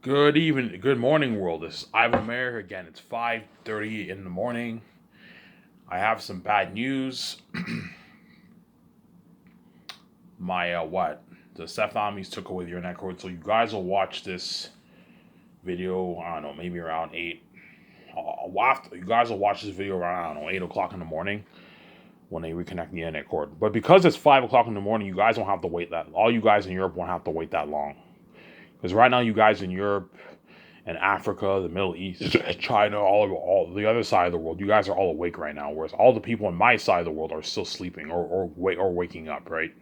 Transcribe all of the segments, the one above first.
Good evening, good morning, world. This is Ivan Mayer again. It's 5:30 in the morning. I have some bad news. My what? The Seth Amis took away the internet cord, so you guys will watch this video. I don't know, maybe around eight. You guys will watch this video around I don't know 8 o'clock in the morning when they reconnect the internet cord. But because it's 5 o'clock in the morning, you guys don't have to wait that. All you guys in Europe won't have to wait that long. Because right now, you guys in Europe and Africa, the Middle East, China, all the other side of the world, you guys are all awake right now, whereas all the people on my side of the world are still sleeping or waking up. Right?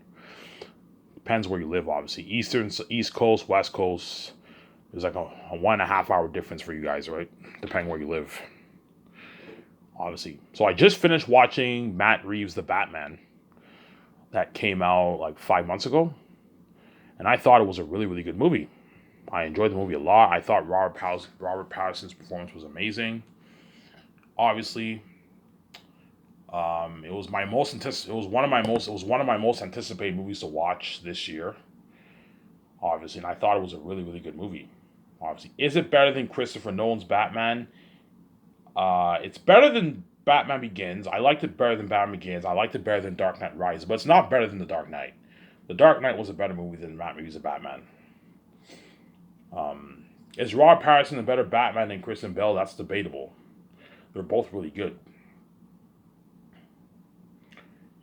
Depends where you live, obviously. East Coast, West Coast. There's like a 1.5 hour difference for you guys, right? Depending where you live, obviously. So I just finished watching Matt Reeves' The Batman that came out like 5 months ago, and I thought it was a really really good movie. I enjoyed the movie a lot. I thought Robert Pattinson's performance was amazing. Obviously, it was it was one of my most anticipated movies to watch this year. Obviously, and I thought it was a really really good movie. Obviously, is it better than Christopher Nolan's Batman? It's better than Batman Begins. I liked it better than Batman Begins. I liked it better than Dark Knight Rises, but it's not better than The Dark Knight. The Dark Knight was a better movie than Matt Reeves' Batman. Um, is Robert Pattinson a better Batman than Christian Bale? That's debatable. They're both really good.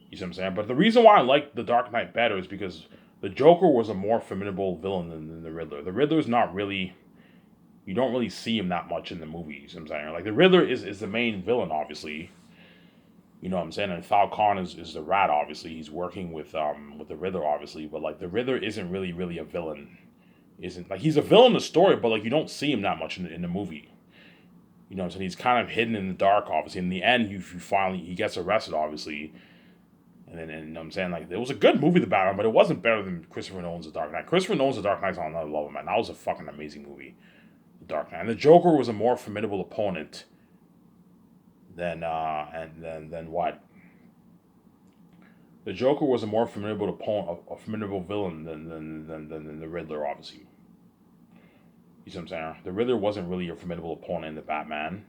You see what I'm saying? But the reason why I like The Dark Knight better is because the Joker was a more formidable villain than the Riddler. The Riddler is not really, you don't really see him that much in the movies. You see what I'm saying? Like the Riddler is the main villain, obviously. You know what I'm saying? And Falcon is the rat, obviously. He's working with the Riddler, obviously. But like the Riddler isn't really a villain. Isn't like he's a villain in the story, but like you don't see him that much in the movie. You know what I'm saying? He's kind of hidden in the dark, obviously. In the end, you finally he gets arrested, obviously. And then, you know what I'm saying? Like, it was a good movie, The Batman, but it wasn't better than Christopher Nolan's The Dark Knight. Christopher Nolan's The Dark Knight's on another level, man. That was a fucking amazing movie, The Dark Knight. And the Joker was a more formidable opponent than what? The Joker was a more formidable opponent, a formidable villain than the Riddler, obviously. You see what I'm saying? The Riddler wasn't really a formidable opponent in the Batman.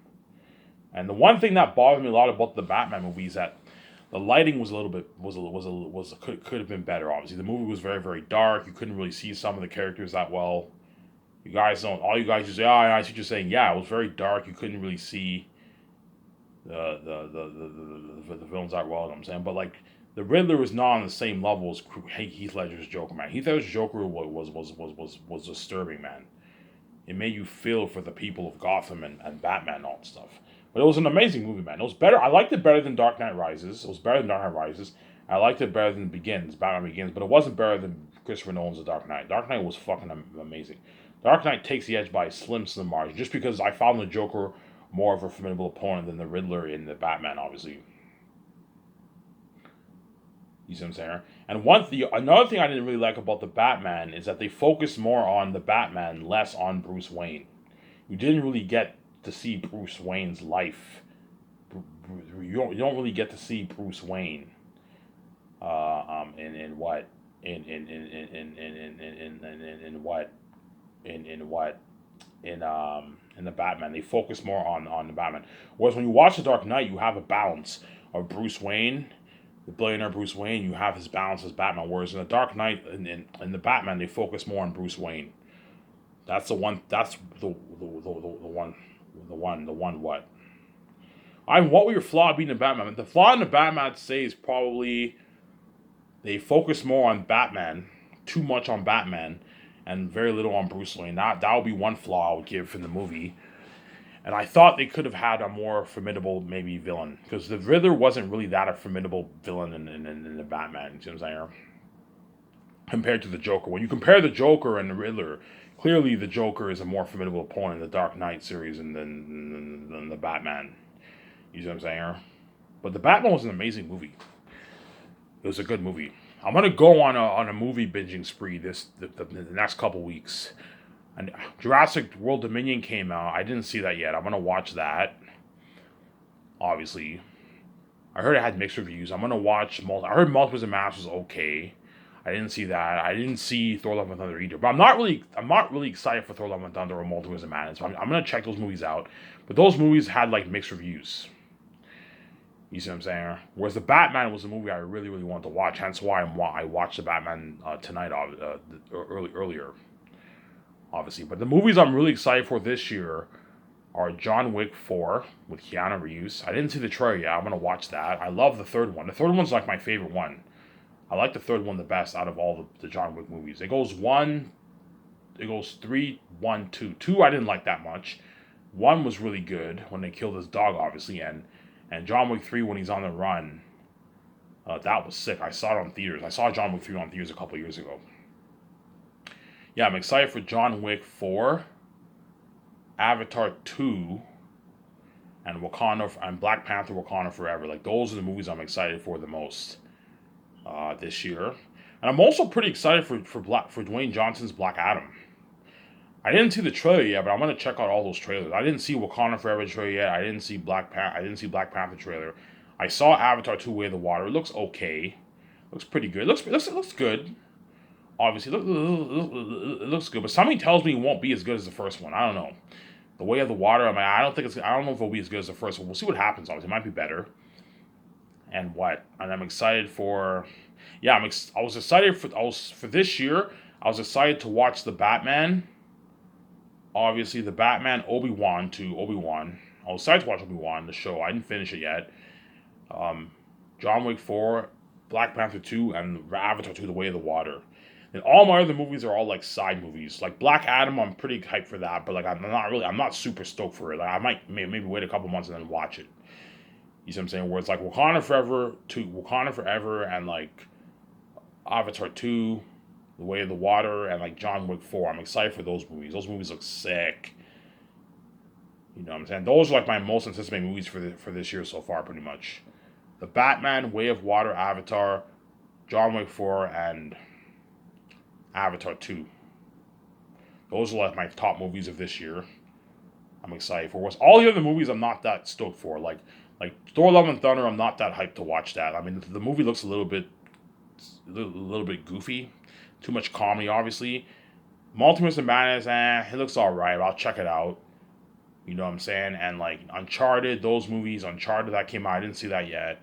And the one thing that bothered me a lot about the Batman movie is that the lighting was a little bit was could have been better. Obviously, the movie was very dark. You couldn't really see some of the characters that well. You guys don't. All you guys just say, "Oh, I see what you're saying." Yeah, it was very dark. You couldn't really see the villains that well. You know what I'm saying, but like the Riddler was not on the same level as Heath Ledger's Joker. Man, Heath Ledger's Joker was disturbing. Man, it made you feel for the people of Gotham and Batman and all that stuff. But it was an amazing movie, man. It was better. I liked it better than Dark Knight Rises. It was better than Dark Knight Rises. I liked it better than Batman Begins, but it wasn't better than Christopher Nolan's The Dark Knight. Dark Knight was fucking amazing. Dark Knight takes the edge by a slim margin, just because I found the Joker more of a formidable opponent than the Riddler in the Batman, obviously. You see what I'm saying? And another thing I didn't really like about the Batman is that they focused more on the Batman, less on Bruce Wayne. You didn't really get to see Bruce Wayne's life. You don't really get to see Bruce Wayne. In what in what in what in the Batman. They focus more on the Batman. Whereas when you watch The Dark Knight, you have a balance of Bruce Wayne, the billionaire Bruce Wayne. You have his balance as Batman. Whereas in The Dark Knight in the Batman, they focus more on Bruce Wayne. That's the one. That's the one. The one what? What were your flaw being the Batman? The flaw in the Batman, I'd say, is probably they focus more on Batman, too much on Batman, and very little on Bruce Wayne. That would be one flaw I would give in the movie. And I thought they could have had a more formidable maybe villain because the Riddler wasn't really that a formidable villain in the Batman. You see what I'm saying? Compared to the Joker, when you compare the Joker and the Riddler, clearly the Joker is a more formidable opponent in the Dark Knight series than the Batman. You see what I'm saying? But the Batman was an amazing movie. It was a good movie. I'm gonna go on a movie binging spree the next couple weeks. And Jurassic World Dominion came out. I didn't see that yet. I'm gonna watch that. Obviously, I heard it had mixed reviews. I'm gonna watch. I heard Multiverse of Mass was okay. I didn't see that. I didn't see Thor: Love and Thunder either. But I'm not really excited for Thor: Love and Thunder or Multiverse of Madness. So I'm gonna check those movies out. But those movies had like mixed reviews. You see what I'm saying? Whereas the Batman was a movie I really really wanted to watch. Hence why I watched the Batman tonight earlier, obviously. But the movies I'm really excited for this year are John Wick 4 with Keanu Reeves. I didn't see the trailer yet. I'm gonna watch that. I love the third one. The third one's like my favorite one. I like the third one the best out of all the John Wick movies. It goes three, one, two. Two I didn't like that much. One was really good when they killed his dog, obviously, and John Wick 3 when he's on the run. That was sick. I saw it on theaters. I saw John Wick 3 on theaters a couple years ago. Yeah, I'm excited for John Wick 4, Avatar 2, and Black Panther Wakanda Forever. Like those are the movies I'm excited for the most this year. And I'm also pretty excited for Dwayne Johnson's Black Adam. I didn't see the trailer yet, but I'm gonna check out all those trailers. I didn't see Wakanda Forever trailer yet. I didn't see Black Panther trailer. I saw Avatar 2: Way of the Water. It looks okay. Looks pretty good. It looks good. Obviously, it looks good. But something tells me it won't be as good as the first one. I don't know. The Way of the Water. I don't know if it'll be as good as the first one. We'll see what happens. Obviously, it might be better. And I'm excited for. Yeah, I was excited for this year. I was excited to watch the Batman. Obviously, the Batman Obi-Wan. I was excited to watch Obi-Wan, the show. I didn't finish it yet. John Wick 4, Black Panther 2, and Avatar 2, The Way of the Water. And all my other movies are all like side movies. Like Black Adam, I'm pretty hyped for that, but like I'm not super stoked for it. Like I might maybe wait a couple months and then watch it. You see what I'm saying? Where it's like Wakanda Forever, and like Avatar 2, The Way of the Water, and like John Wick 4. I'm excited for those movies. Those movies look sick. You know what I'm saying? Those are like my most anticipated movies for this year so far, pretty much. The Batman, Way of Water, Avatar, John Wick 4, and Avatar 2. Those are like my top movies of this year. I'm excited for. What's all the other movies I'm not that stoked for. Like Thor: Love and Thunder, I'm not that hyped to watch that. I mean, the movie looks a little bit goofy. Too much comedy, obviously. Multiverse of Madness, it looks alright. I'll check it out. You know what I'm saying? And like Uncharted, those movies, Uncharted that came out, I didn't see that yet.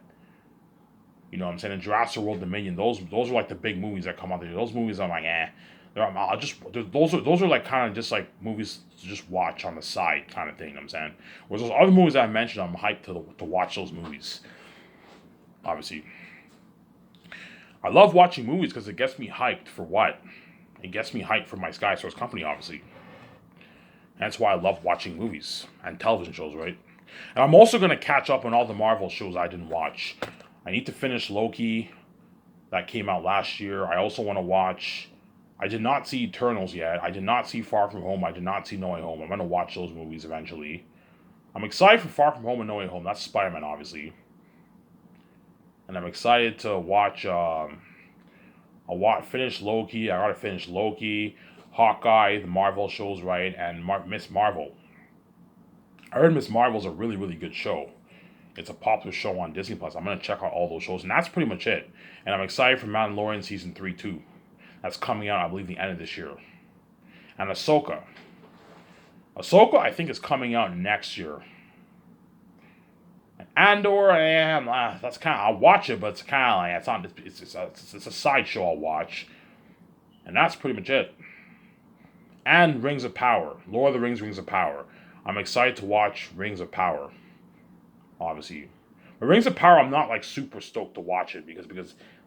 You know what I'm saying? And Jurassic World Dominion, those are like the big movies that come out there. Those movies I'm like, those are like kind of just like movies to just watch on the side kind of thing. You know what I'm saying? Whereas those other movies that I mentioned, I'm hyped to watch those movies. Obviously, I love watching movies because it gets me hyped for what? It gets me hyped for my Sky Source company, obviously. That's why I love watching movies and television shows, right? And I'm also going to catch up on all the Marvel shows I didn't watch. I need to finish Loki. That came out last year. I also want to watch. I did not see Eternals yet. I did not see Far From Home. I did not see No Way Home. I'm going to watch those movies eventually. I'm excited for Far From Home and No Way Home. That's Spider-Man, obviously. And I'm excited to watch. Finish Loki. I gotta finish Loki, Hawkeye, the Marvel shows, right, and Miss Marvel. I heard Miss Marvel's a really, really good show. It's a popular show on Disney Plus. I'm gonna check out all those shows, and that's pretty much it. And I'm excited for Mandalorian season 3 too. That's coming out, I believe, the end of this year. And Ahsoka. Ahsoka, I think, is coming out next year. And Andor, that's kind of, I'll watch it, but it's kind of like it's a sideshow I'll watch, and that's pretty much it. And Rings of Power, Lord of the Rings, Rings of Power. I'm excited to watch Rings of Power. Obviously, but Rings of Power, I'm not like super stoked to watch it because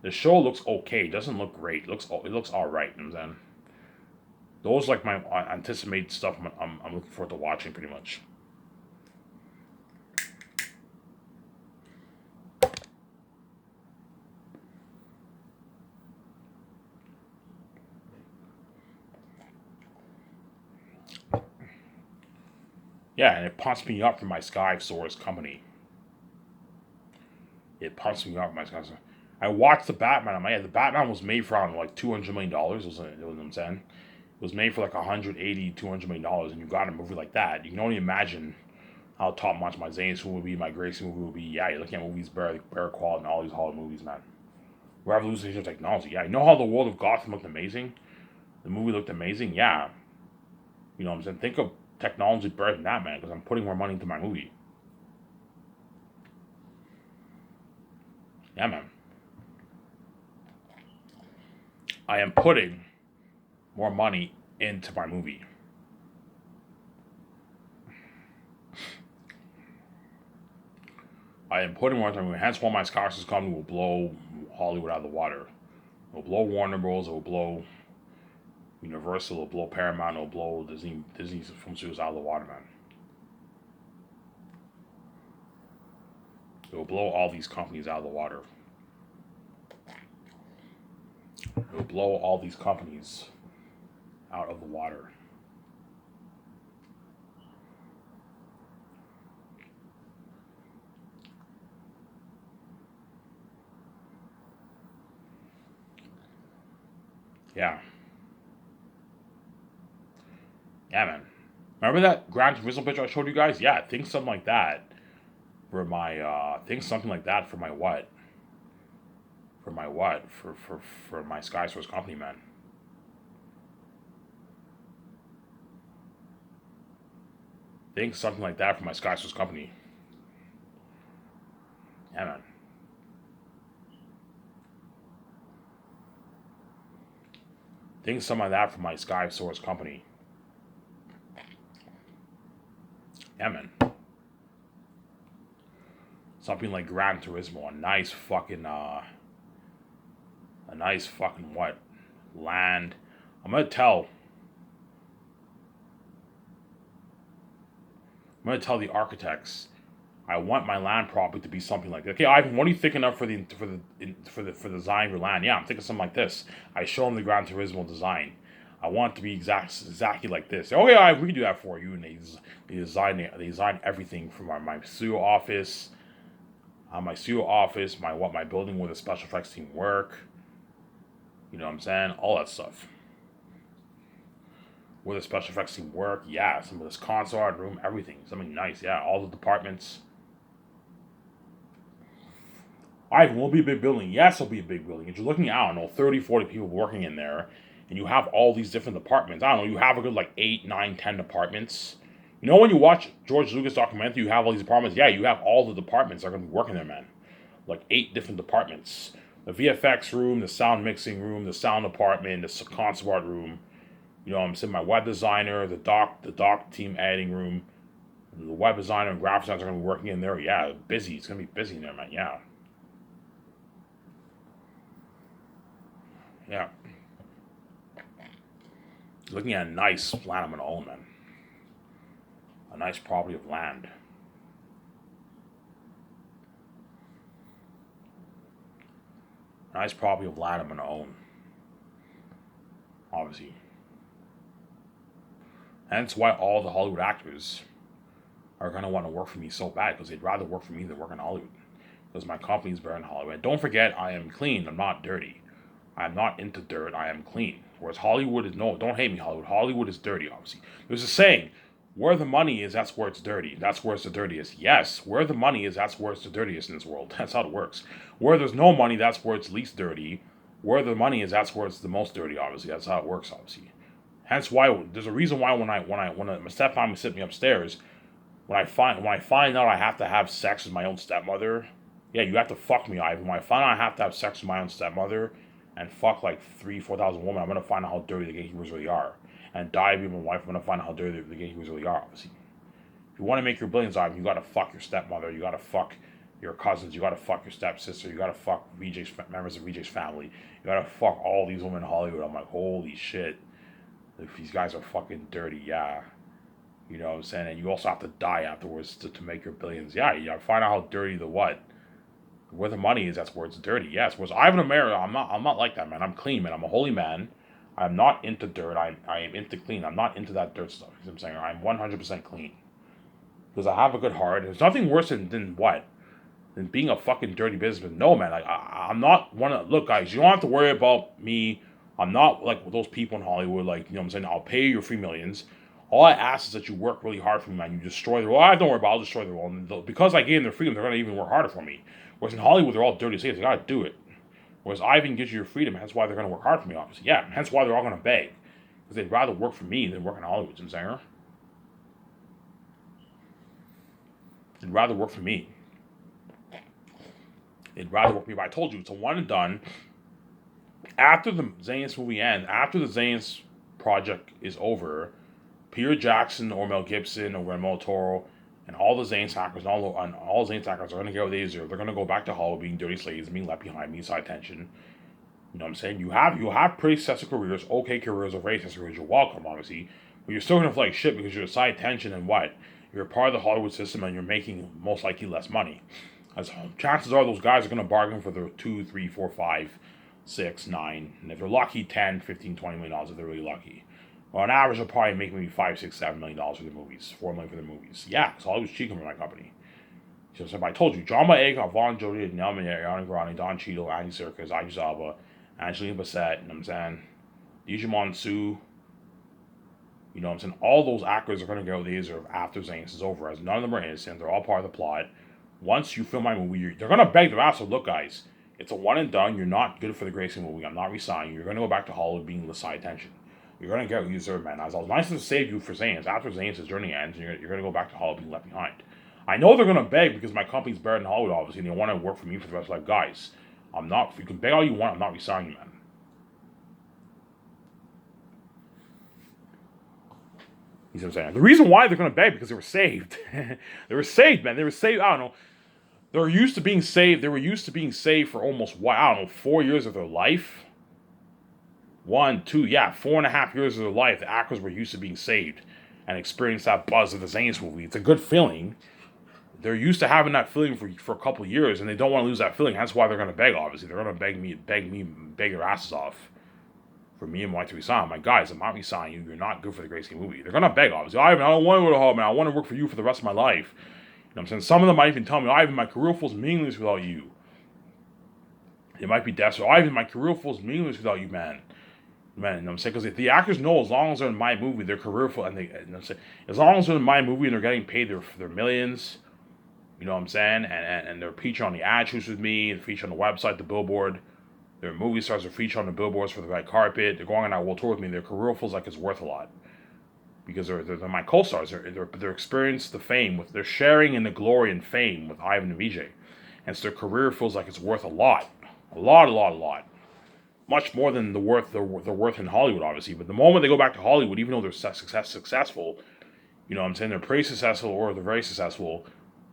the show looks okay. It doesn't look great. It looks all right. You know what I'm saying? Those like my anticipated stuff. I'm looking forward to watching pretty much. Yeah, and it pumps me up for my Sky Source company. It pumps me up for my Sky Source. I watched the Batman. I'm like, yeah, the Batman was made for around like $200 million. Was what I'm saying. It was made for like 180, $200 million, and you got a movie like that. You can only imagine how top notch my Zane's movie would be, my Gracie movie would be. Yeah, you're looking at movies better quality than all these Hollywood movies, man. Revolution of technology. Yeah, you know how the world of Gotham looked amazing? The movie looked amazing? Yeah. You know what I'm saying? Think of technology better than that, man, because I'm putting more money into my movie. Yeah, man. I am putting more money into my movie. I am putting more into my movie. Hence why my Scots company will blow Hollywood out of the water. It will blow Warner Bros. It will blow Universal. It will blow Paramount. It will blow Disney film studios out of the water, man. It will blow all these companies out of the water. It will blow all these companies out of the water. Yeah. Yeah, man. Remember that Gran Turismo picture I showed you guys? Yeah, think something like that for my think something like that for my what? For my what? For my Sky Source company, man. Think something like that for my Sky Source company. Yeah, man. Think something like that for my Sky Source company. Yeah, man. Something like Gran Turismo, a nice fucking what? Land. I'm gonna tell I'm gonna tell the architects I want my land property to be something like that. Okay, Ivan, what are you thinking of for the design of your land? Yeah, I'm thinking something like this. I show them the Gran Turismo design. I want it to be exactly like this. Oh yeah, we can do that for you. And they design everything from my studio office, my building where the special effects team work. You know what I'm saying? All that stuff. Where the special effects team work, yeah. Some of this console art room, everything, something nice, yeah. All the departments. Ivan, will be a big building. Yes, it'll be a big building. If you're looking at, I don't know, 30, 40 people working in there, and you have all these different departments. I don't know, you have a good like 8, 9, 10 departments. You know, when you watch George Lucas documentary, you have all these departments. Yeah, you have all the departments that are going to be working there, man. Like 8 different departments. The VFX room, the sound mixing room, the sound department, the concept art room. You know, I'm saying my web designer, the doc team editing room, the web designer and graphic designers are going to be working in there. Yeah, busy. It's going to be busy in there, man. Yeah. Yeah. Looking at a nice land I'm going to own, man. A nice property of land. A nice property of land I'm going to own. Obviously. Hence why all the Hollywood actors are going to want to work for me so bad because they'd rather work for me than work in Hollywood. Because my company's better in Hollywood. And don't forget, I am clean. I'm not dirty. I'm not into dirt. I am clean. Whereas Hollywood is no. Don't hate me, Hollywood. Hollywood is dirty. Obviously, there's a saying: where the money is, that's where it's dirty. That's where it's the dirtiest. Yes, where the money is, that's where it's the dirtiest in this world. That's how it works. Where there's no money, that's where it's least dirty. Where the money is, that's where it's the most dirty. Obviously, that's how it works. Obviously, hence why there's a reason why when my stepmom sit me upstairs, when I find out I have to have sex with my own stepmother, yeah, you have to fuck me, Ivan. When I find out I have to have sex with my own stepmother and fuck like 3,000 4,000 women, I'm gonna find out how dirty the gatekeepers really are. And die with my wife, I'm gonna find out how dirty the gatekeepers really are. Obviously, if you want to make your billions, Ivan, you gotta fuck your stepmother. You gotta fuck your cousins. You gotta fuck your stepsister. You gotta fuck members of VJ's family. You gotta fuck all these women in Hollywood. I'm like, holy shit, if these guys are fucking dirty, yeah. You know what I'm saying? And you also have to die afterwards to make your billions. Yeah, you gotta find out how dirty the what. Where the money is, that's where it's dirty. Yes. Whereas Ivan Amaro, I'm not like that, man. I'm clean, man. I'm a holy man. I'm not into dirt. I am into clean. I'm not into that dirt stuff. You know what I'm saying? I'm 100% clean. Because I have a good heart. There's nothing worse than what? Than being a fucking dirty businessman. No, man. Like, I'm not one of... Look, guys, you don't have to worry about me. I'm not like those people in Hollywood. Like, you know what I'm saying? I'll pay you your free millions. All I ask is that you work really hard for me, man. You destroy their... Well, I don't worry about it. I'll destroy their world. And because I gave them their freedom, they're going to even work harder for me. Whereas in Hollywood, they're all dirty. So they got to do it. Whereas Ivan gives you your freedom, hence why they're going to work hard for me, obviously. Yeah, hence why they're all going to beg. Because they'd rather work for me than work in Hollywood, Jim Sanger. They'd rather work for me. They'd rather work for me. But I told you, it's a one and done. After the Zayn's movie ends, after the Zayn's project is over, Peter Jackson or Mel Gibson or Guillermo del Toro and all the Zayn's hackers and all Zayn's hackers are going to get what they deserve. They're going to go back to Hollywood being dirty slaves and being left behind, being side tension. You know what I'm saying? You'll have pretty successful careers, okay careers, or very successful careers. You're welcome, obviously. But you're still going to feel like shit because you're a side tension and what? You're a part of the Hollywood system and you're making most likely less money. As chances are those guys are going to bargain for their 2, 3, 4, 5, 6, 9, and if they're lucky, 10, 15, $20 million if they're really lucky. Well, on average, they'll probably make maybe $5, $6, $7 million for their movies, $4 million for their movies. Yeah, because Hollywood's cheating for my company. So I told you, John Boyega, Vaughn Jody, Nelman, Ariana Grande, Don Cheadle, Andy Serkis, Idris Elba, Angelina Bassett, you know what I'm saying? Digimon Su, you know what I'm saying? All those actors are going to get what they deserve after Zayn's is over, as none of them are innocent. They're all part of the plot. Once you film my movie, they're going to beg their ass, so look, guys, it's a one and done. You're not good for the Gracie movie. I'm not resigning you. You're going to go back to Hollywood being the side tension. You're going to get what you deserve, man. I was nice to save you for Zayn's. After Zayn's journey ends, you're going to go back to Hollywood being left behind. I know they're going to beg because my company's better than Hollywood, obviously, and they want to work for me for the rest of life. Guys, I'm not, you can beg all you want, I'm not resigning you, man. You see what I'm saying? The reason why they're going to beg because they were saved. They were saved, man. They were saved, I don't know. They were used to being saved. They were used to being saved for almost, I don't know, 4 years of their life. 1, 2, 4.5 years of their life, the actors were used to being saved and experienced that buzz of the Zayn's movie. It's a good feeling. They're used to having that feeling for a couple of years, and they don't want to lose that feeling. That's why they're going to beg, obviously. They're going to beg their asses off for me and my to resign. My guys, I'm not resigning you. You're not good for the Gracie movie. They're going to beg, obviously. Ivan, I don't want to go to Hollywood, man. I want to work for you for the rest of my life. You know what I'm saying? Some of them might even tell me, Ivan, my career feels meaningless without you. They might be desperate. Ivan, my career feels meaningless without you, man. Man, you know what I'm saying? Because the actors know as long as they're in my movie, their career, and they, you know what I'm saying? As long as they're in my movie and they're getting paid their millions, you know what I'm saying? And they're featured on the ad shoots with me, they're featured on the website, the billboard. Their movie stars are featured on the billboards for the red carpet. They're going on that world tour with me. Their career feels like it's worth a lot. Because they're my co-stars. They're experienced the fame. They're sharing in the glory and fame with Ivan and VJ. And so their career feels like it's worth a lot. A lot. Much more than the worth they're worth in Hollywood, obviously. But the moment they go back to Hollywood, even though they're successful, you know what I'm saying, they're pretty successful or they're very successful,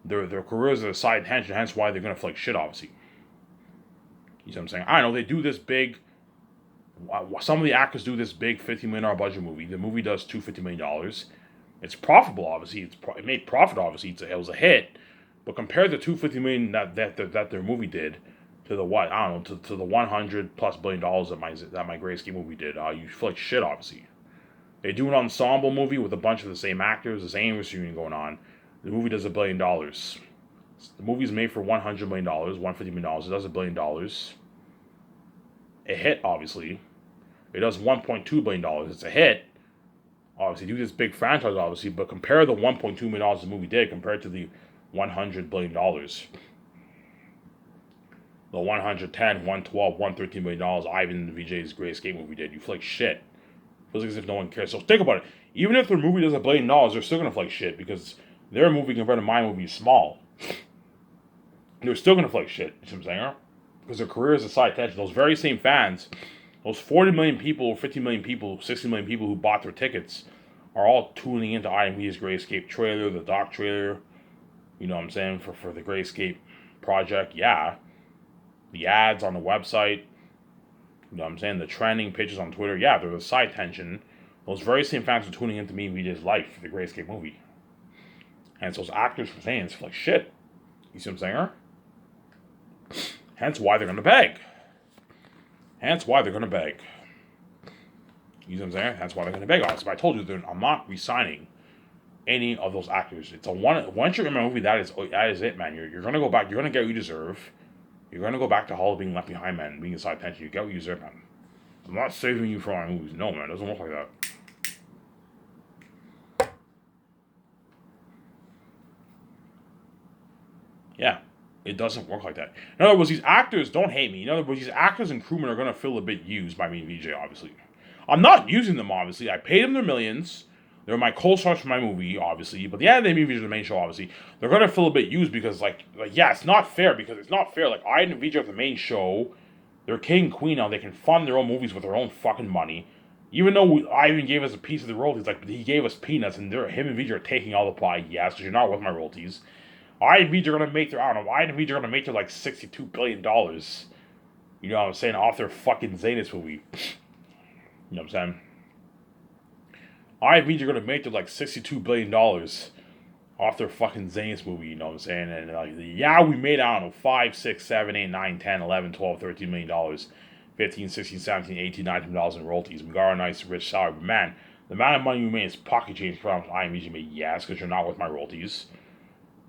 their careers are a side tangent, hence why they're going to feel like shit, obviously. You know what I'm saying? I know they do this big, some of the actors do this big $50 million budget movie. The movie does $250 million. It's profitable, obviously. It made profit, obviously. It was a hit. But compared to $250 million that their movie did, to the what? I don't know, to the $100+ billion that my Gray Escape movie did, you feel like shit, obviously. They do an ensemble movie with a bunch of the same actors, the same reunion going on. The movie does $1 billion. The movie's made for $100 million, $150 million. It does $1 billion. It hit, obviously. It does $1.2 billion. It's a hit. Obviously, do this big franchise, obviously, but compare the $1.2 million the movie did compared to the $100 billion. The 110, 112, $113 million Ivan and VJ's Great Escape movie did. You feel like shit. It feels like as if no one cares. So think about it. Even if their movie does $1 billion, they're still going to feel like shit because their movie compared to my movie is small. They're still going to feel like shit. You see what I'm saying? Because their career is a side tension. Those very same fans, those 40 million people, 50 million people, 60 million people who bought their tickets are all tuning into IMDb's Great Escape trailer, the doc trailer, you know what I'm saying, for the Great Escape project. Yeah. The ads on the website, you know what I'm saying, the trending pictures on Twitter, yeah, they're the side tension. Those very same fans are tuning into me and VJ's life for the Great Escape movie. And it's those actors for saying it's like shit. You see what I'm saying? Hence why they're going to beg. You see what I'm saying? That's why they're going to beg. Honestly, I told you, I'm not re-signing any of those actors. It's a one. Once you're in my movie, that is it, man. You're going to go back. You're going to get what you deserve. You're going to go back to Hollywood being left behind, man, being a side tension. You get what you deserve, man. I'm not saving you for my movies. No, man. It doesn't work like that. Yeah. It doesn't work like that. In other words, these actors don't hate me. In other words, these actors and crewmen are gonna feel a bit used by me and VJ. Obviously, I'm not using them. Obviously, I paid them their millions. They're my co-stars for my movie, obviously. But yeah, they movie is the main show, obviously. They're gonna feel a bit used because, like yeah, it's not fair because it's not fair. Like I and VJ are the main show. They're king and queen now. They can fund their own movies with their own fucking money. Even though Ivan gave us a piece of the royalties, like he gave us peanuts, and him and VJ are taking all the pie. Yes, because you're not worth my royalties. I and VJ are gonna make their I don't know. I and VJ are gonna make their like $62 billion. You know what I'm saying? Off their fucking Zanus movie. You know what I'm saying? I and VJ are gonna make their like $62 billion off their fucking Zanus movie. You know what I'm saying? And yeah, we made I don't know 5, 6, 7, 8, 9, 10, 11, 12, 13 million dollars. 15, 16, 17, 18, 19 dollars in royalties. We got our nice rich salary. But man, the amount of money we made is pocket change from I and VJ made. Yes, because you're not worth my royalties.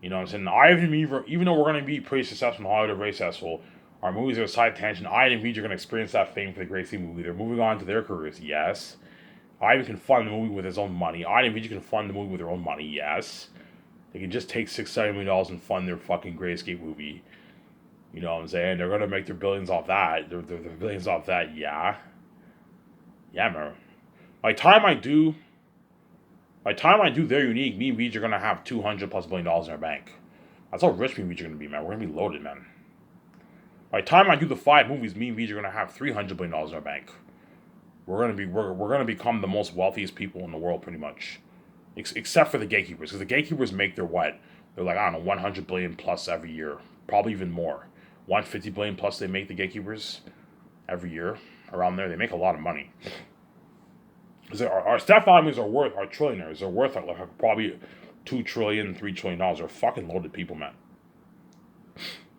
You know what I'm saying? I and even though we're going to be pretty successful in Hollywood, very successful, our movies are a side tangent. I and VJ are going to experience that fame for the Gracie movie. They're moving on to their careers, yes. Ivan can fund the movie with his own money. I and VJ can fund the movie with their own money, yes. They can just take $6, $7 million and fund their fucking Great Escape movie. You know what I'm saying? They're going to make their billions off that. They're billions off that, yeah. Yeah, man. By the time I do their unique, me and VJ are gonna have $200+ billion in our bank. That's how rich me and VJ are gonna be, man. We're gonna be loaded, man. By the time I do the 5 movies, me and VJ are gonna have $300 billion in our bank. We're gonna become the most wealthiest people in the world, pretty much, except for the gatekeepers, because the gatekeepers make their what? They're like I don't know 100 billion plus every year, probably even more. 150 billion plus they make the gatekeepers every year around there. They make a lot of money. Because our staff values are worth, our trillionaires are worth like probably $2 trillion, $3 trillion. They're fucking loaded people, man.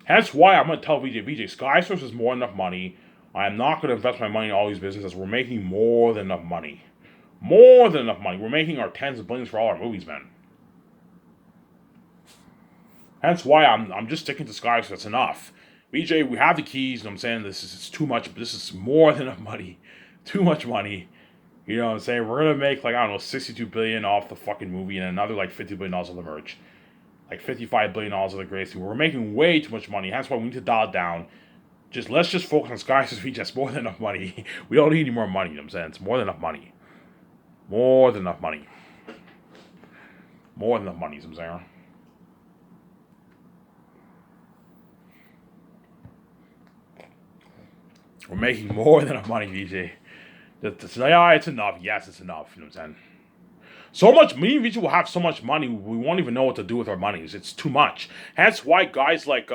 Hence why I'm going to tell VJ, Sky Source is more than enough money. I am not going to invest my money in all these businesses. We're making more than enough money. More than enough money. We're making our tens of billions for all our movies, man. Hence why I'm just sticking to Sky Source. That's enough. VJ, we have the keys. You know what I'm saying? This is too much. This is more than enough money. Too much money. You know what I'm saying? We're gonna make like I don't know 62 billion off the fucking movie and another like $50 billion of the merch, like $55 billion of the Gracie. We're making way too much money. That's why we need to dial it down. Let's just focus on Sky Source. That's more than enough money. We don't need any more money. You know what I'm saying? It's more than enough money. More than enough money. More than enough money. You know what I'm saying? We're making more than enough money, VJ. Yeah, it's enough. Yes, it's enough. You know what I'm saying? So much, me and VJ will have so much money, we won't even know what to do with our monies. It's too much. Hence why guys like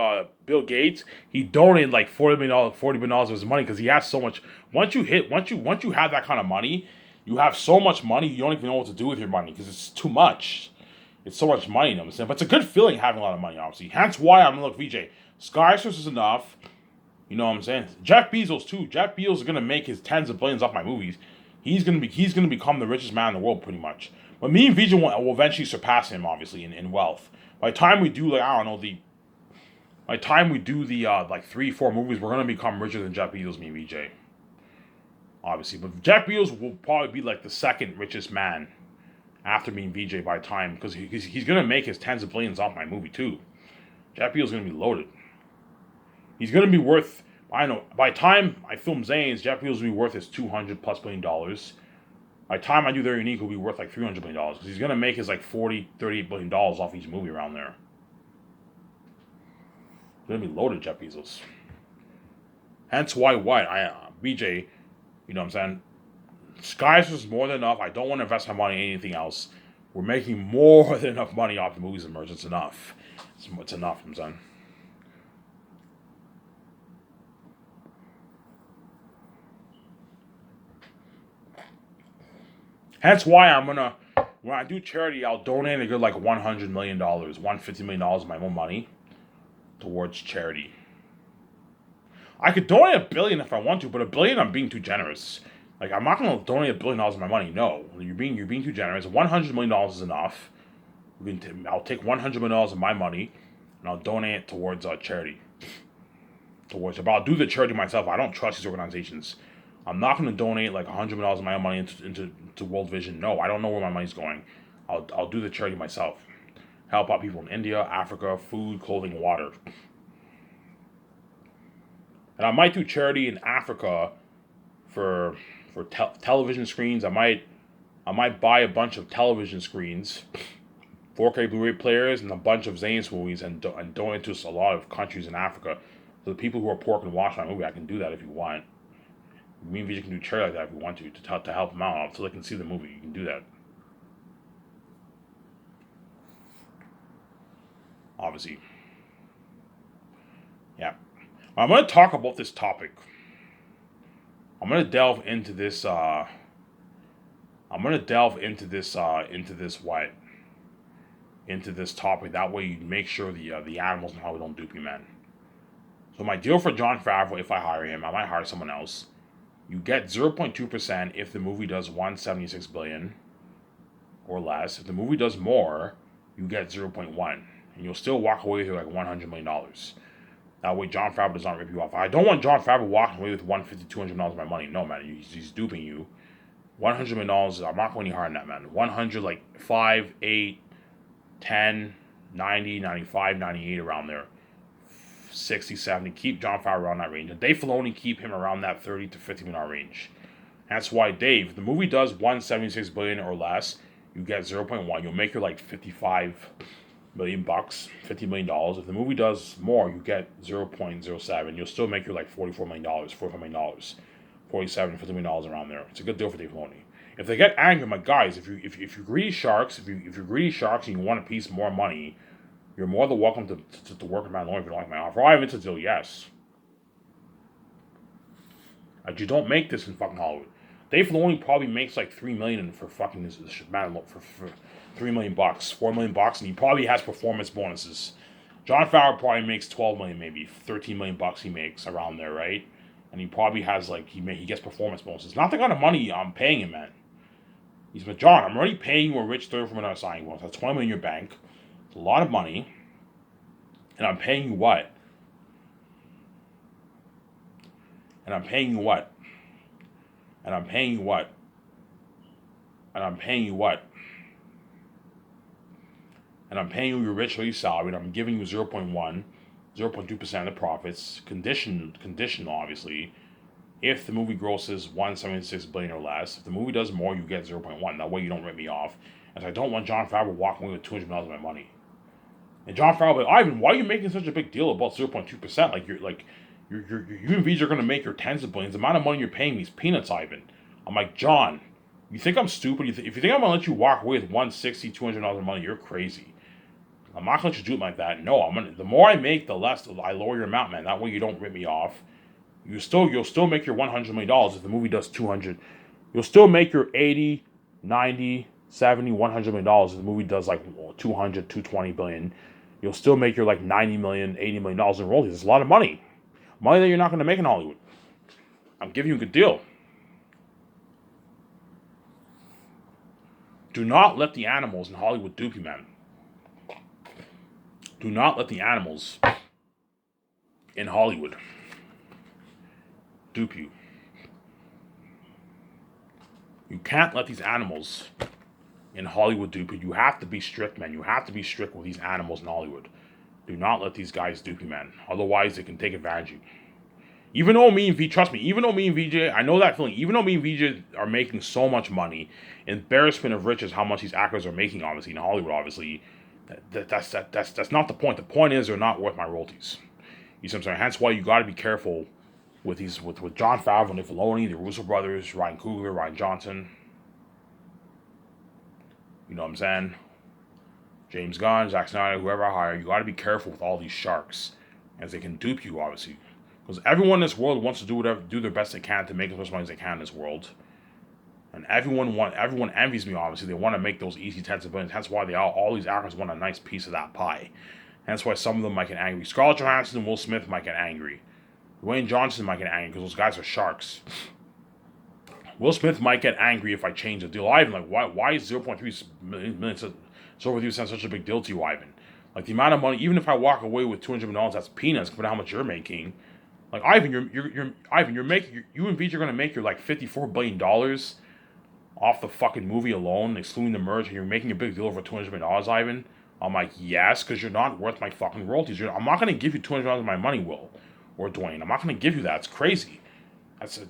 Bill Gates, he donated like $40 billion of his money because he has so much. Once you have that kind of money, you have so much money, you don't even know what to do with your money because it's too much. It's so much money, you know what I'm saying? But it's a good feeling having a lot of money, obviously. Hence why I'm look, VJ, Sky Source is enough. You know what I'm saying? Jeff Bezos too. Jeff Bezos is gonna make his tens of billions off my movies. He's gonna become the richest man in the world, pretty much. But me and VJ will eventually surpass him, obviously, in wealth. By the time we do like 3, 4 movies, we're gonna become richer than Jeff Bezos, me and VJ. Obviously, but Jeff Bezos will probably be like the second richest man after me and VJ by the time because he's gonna make his tens of billions off my movie too. Jeff Bezos is gonna be loaded. He's gonna be worth. I know. By the time I film Zane's, Jeff Bezos will be worth his $200+ billion. By the time I do their unique, he'll be worth like $300 billion because he's gonna make his like $38 billion off each movie around there. He's gonna be loaded, Jeff Bezos. Hence why BJ, you know what I'm saying? Skies is more than enough. I don't want to invest my money in anything else. We're making more than enough money off the movies and merch. It's enough. It's enough, I'm saying. Hence why when I do charity, I'll donate a good like $100 million, $150 million of my own money towards charity. I could donate $1 billion if I want to, but $1 billion I'm being too generous. Like I'm not gonna donate $1 billion of my money. No, you're being too generous. $100 million is enough. I'll take $100 million of my money and I'll donate it towards charity. But I'll do the charity myself. I don't trust these organizations. I'm not going to donate like $100 million of my own money into World Vision. No, I don't know where my money's going. I'll do the charity myself. Help out people in India, Africa, food, clothing, water. And I might do charity in Africa for television screens. I might buy a bunch of television screens, 4K Blu-ray players, and a bunch of Zane's movies, and donate to a lot of countries in Africa. So the people who are poor can watch my movie. I can do that if you want. Me and VJ can do charity like that if you want to help them out, so they can see the movie. You can do that. Obviously. Yeah. I'm going to talk about this topic. I'm going to delve into this. Into this topic. That way, you make sure the animals and how we don't dupe you, man. So my deal for Jon Favreau, if I hire him, I might hire someone else. You get 0.2% if the movie does 176 billion or less. If the movie does more, you get 0.1, and you'll still walk away with like $100 million. That way, Jon Favreau does not rip you off. I don't want Jon Favreau walking away with $150, $200 of my money. No, man, he's duping you. $100 million, I'm not going any harder than that, man. 100, like 5, 8, 10, 90, 95, 98, around there. 60, 70. Keep Jon Favreau around that range. And Dave Filoni, keep him around that 30 to $50 million range. That's why, Dave, if the movie does 176 billion or less, you get 0.1. You'll make your like 55 million bucks, $50 million. If the movie does more, you get 0.07. You'll still make your like $44 million, $45 million, $47, $50 million around there. It's a good deal for Dave Filoni. If they get angry, I'm like, guys, if you're greedy sharks, if you're greedy sharks and you want a piece more money, you're more than welcome to work with my lawyer if you don't like my offer. I have into deal, yes. Like, you don't make this in fucking Hollywood. Dave Filoni probably makes like $3 million for fucking this man for $3 million, $4 million, and he probably has performance bonuses. Jon Favreau probably makes $12 million, maybe $13 million he makes around there, right? And he probably has like he gets performance bonuses. Not the kind of money I'm paying him, man. He's like, John, I'm already paying you a rich third from another signing bonus. That's $20 million in your bank. It's a lot of money. And I'm paying you what? And I'm paying you what? And I'm paying you what? And I'm paying you what? And I'm paying you your rich lease salary, and I'm giving you 0.2% of the profits, conditional, obviously, if the movie grosses 176 billion or less. If the movie does more, you get 0.1. That way you don't rip me off. And I don't want Jon Favreau walking away with $200 million of my money. And Jon Favreau, like, Ivan, why are you making such a big deal about 0.2%? Like, you and V's are going to make your tens of billions. The amount of money you're paying me is peanuts, Ivan. I'm like, John, you think I'm stupid? If you think I'm going to let you walk away with $160, $200 of money, you're crazy. I'm not going to let you do it like that. No, the more I make, the less I lower your amount, man. That way you don't rip me off. You'll still make your $100 million if the movie does 200. You'll still make your 80, 90, 70, $100 million if the movie does like 200, 220 billion. You'll still make your like 90 million, $80 million in royalties. It's a lot of money. Money that you're not going to make in Hollywood. I'm giving you a good deal. Do not let the animals in Hollywood dupe you, man. Do not let the animals in Hollywood dupe you. You can't let these animals in Hollywood dupe you. You have to be strict, man. You have to be strict with these animals in Hollywood. Do not let these guys dupe you, man. Otherwise, they can take advantage of you. Even though me and VJ, I know that feeling. Even though me and VJ are making so much money, embarrassment of riches, how much these actors are making, obviously, in Hollywood, obviously, that's not the point. The point is they're not worth my royalties. You see what I'm saying? Hence why you got to be careful with Jon Favreau, Dave Filoni, the Russo brothers, Ryan Coogler, Rian Johnson. You know what I'm saying? James Gunn, Zack Snyder, whoever I hire, you got to be careful with all these sharks, as they can dupe you, obviously. Because everyone in this world wants to do their best they can to make as much money as they can in this world. And everyone envies me, obviously. They want to make those easy tens of billions. That's why all these actors want a nice piece of that pie. That's why some of them might get angry. Scarlett Johansson and Will Smith might get angry. Dwayne Johnson might get angry because those guys are sharks. Will Smith might get angry if I change the deal. Ivan, like, why is 0.3 million such a big deal to you, Ivan? Like, the amount of money, even if I walk away with $200 million, that's peanuts compared to how much you're making. Like, Ivan, you and VJ are gonna make your like $54 billion off the fucking movie alone, excluding the merge, and you're making a big deal over $200 million, Ivan. I'm like, yes, because you're not worth my fucking royalties. I'm not gonna give you $200 of my money, Will. or Dwayne. I'm not going to give you that. It's crazy.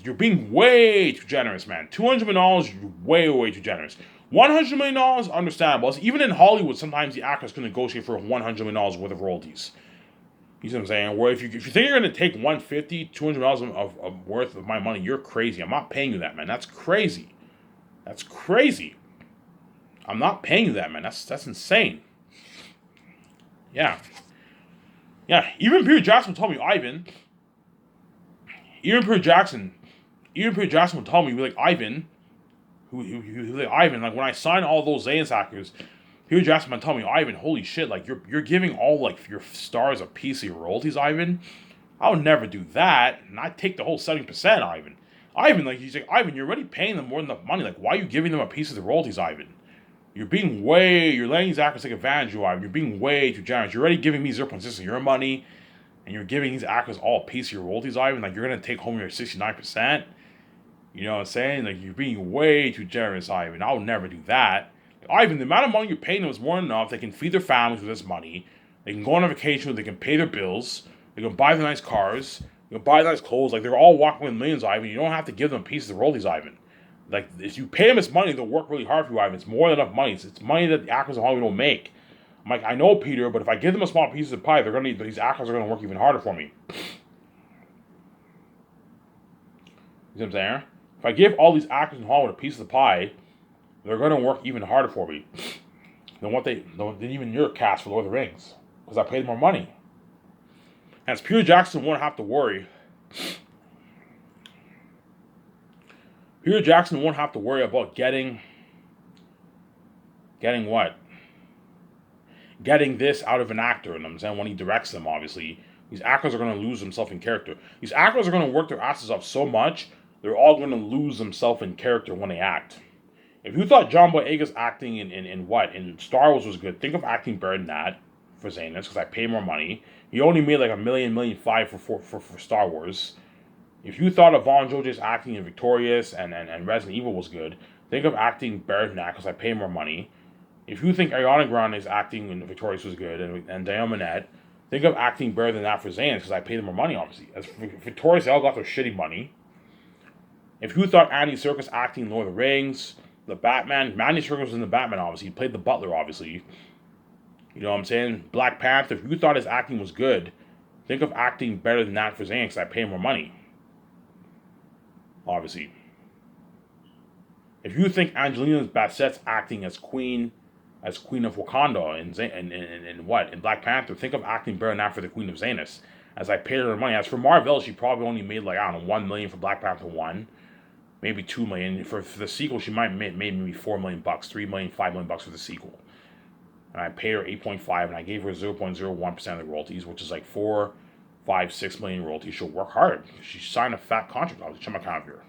You're being way too generous, man. $200 million, you're way too generous. $100 million, understandable. Even in Hollywood, sometimes the actors can negotiate for $100 million worth of royalties. You see what I'm saying? Where if you think you're going to take $150, $200 of worth of my money, you're crazy. I'm not paying you that, man. That's crazy. That's crazy. I'm not paying you that, man. That's insane. Yeah. Yeah. Even Peter Jackson told me, Ivan. Even Peter Jackson would tell me, like, Ivan, like, when I sign all those Zayn's hackers, Peter Jackson would tell me, Ivan, holy shit, like, you're giving all, like, your stars a piece of your royalties, Ivan. I would never do that, and I'd take the whole 70%, Ivan. Like, he's like, Ivan, you're already paying them more than enough money. Like, why are you giving them a piece of the royalties, Ivan? You're letting these actors take advantage of you, Ivan. You're being way too generous. You're already giving me 0.6 of your money, and you're giving these actors all a piece of your royalties, Ivan. Like, you're going to take home your 69%. You know what I'm saying? Like, you're being way too generous, Ivan. I would never do that. Ivan, the amount of money you're paying them is more than enough. They can feed their families with this money. They can go on a vacation. They can pay their bills. They can buy the nice cars. They can buy nice clothes. Like, they're all walking with millions, Ivan. You don't have to give them pieces of royalties, Ivan. Like, if you pay them this money, they'll work really hard for you, Ivan. It's more than enough money. It's money that the actors in Hollywood don't make. I'm like, I know, Peter, but if I give them a small piece of the pie, these actors are going to work even harder for me. You see what I'm saying? If I give all these actors in Hollywood a piece of the pie, they're going to work even harder for me than even your cast for Lord of the Rings, because I paid more money. And as Peter Jackson won't have to worry. Peter Jackson won't have to worry about getting what? Getting this out of an actor, and I'm saying when he directs them, obviously. These actors are going to lose themselves in character. These actors are going to work their asses off so much, they're all going to lose themselves in character when they act. If you thought John Boyega's acting in Star Wars was good, think of acting better than that for Zanus, because I pay more money. He only made like $1 million for Star Wars. If you thought of Vaughn Jose's acting in Victorious and Resident Evil was good, think of acting better than that, because I pay more money. If you think Ariana Grande's acting in Victorious was good, and Diane Minette, think of acting better than that for Zanus, because I paid them more money, obviously. As for Victorious, they all got their shitty money. If you thought Andy Serkis acting in Lord of the Rings, the Batman, Andy Serkis was in the Batman, obviously. He played the Butler, obviously. You know what I'm saying? Black Panther, if you thought his acting was good, think of acting better than that for Zanus, because I pay more money. Obviously. If you think Angelina Bassett's acting as Queen of Wakanda in Black Panther, think of acting better than that for the Queen of Zanus, as I paid her money. As for Marvel, she probably only made like, I don't know, $1 million for Black Panther 1, maybe $2 million. For the sequel, she might make maybe $4 million, $3 million, $5 million for the sequel. And I paid her 8.5, and I gave her 0.01% of the royalties, which is like 4, 5, 6 million royalties. She'll work hard. She signed a fat contract. I'll check my account here.